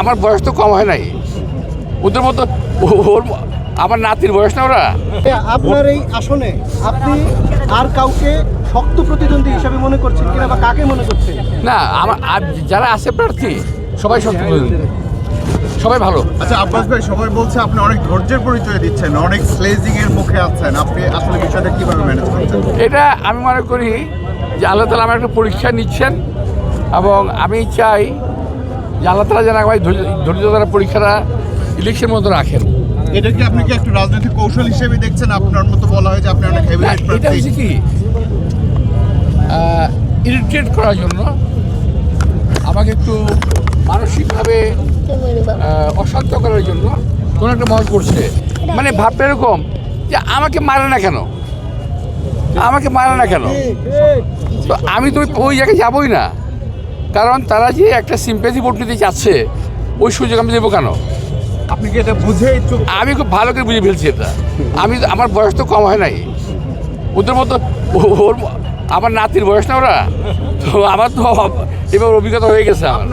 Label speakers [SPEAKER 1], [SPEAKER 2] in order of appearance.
[SPEAKER 1] আমার বয়স তো কম হয় নাই, ওদের মতো ওর আমার নাতির বয়স না ওরা।
[SPEAKER 2] আপনার এই আসনে আপনি আর কাউকে শক্ত প্রতিদ্বন্দ্বী হিসাবে মনে করছেন কিনা বা কাকে মনে করছেন?
[SPEAKER 1] না, আমার যারা আছে প্রার্থী সবাই সত্য, সবাই ভালো।
[SPEAKER 3] আচ্ছা আব্বাস ভাই, সবাই বলছে আপনি অনেক ধৈর্যের পরিচয় দিচ্ছেন, অনেক স্লেজিং এর মুখে আছেন, আপনি আসলে বিষয়টা কিভাবে ম্যানেজ করছেন?
[SPEAKER 1] এটা আমি মনে করি যে আল্লাহ তালা আমার একটা পরীক্ষা নিচ্ছেন, এবং আমি চাই যে আল্লাহ তালা যেন আমায় ধৈর্য দ্বারা পরীক্ষাটা ইলেকশন মতো রাখেন।
[SPEAKER 3] এটা কি আপনি কি একটু রাজনৈতিক কৌশল হিসেবে দেখছেন? আপনার মতো বলা হয় যে আপনি অনেক হেভিওয়েট
[SPEAKER 1] এটা
[SPEAKER 3] প্রার্থী।
[SPEAKER 1] হচ্ছে কি ইরিটেট করার জন্য, আমাকে একটু মানসিকভাবে অশান্ত করার জন্য কোনো একটা মত করছে। মানে ভাবটা এরকম যে আমাকে মারে না কেন, আমাকে মারে না কেন, তো আমি তো ওই জায়গায় যাবোই না, কারণ তারা যে একটা সিম্প্যাথি ভোট নিতে চাচ্ছে ওই সুযোগ আমি দেবো কেন?
[SPEAKER 3] আপনি কি এটা বুঝেই চুপ?
[SPEAKER 1] আমি খুব ভালো করে বুঝে ফেলছি এটা। আমার বয়স তো কম হয় নাই, ওদের মতো ওর আমার নাতির বয়স না ওরা, তো আমার তো এবার অভিজ্ঞতা হয়ে গেছে আমার।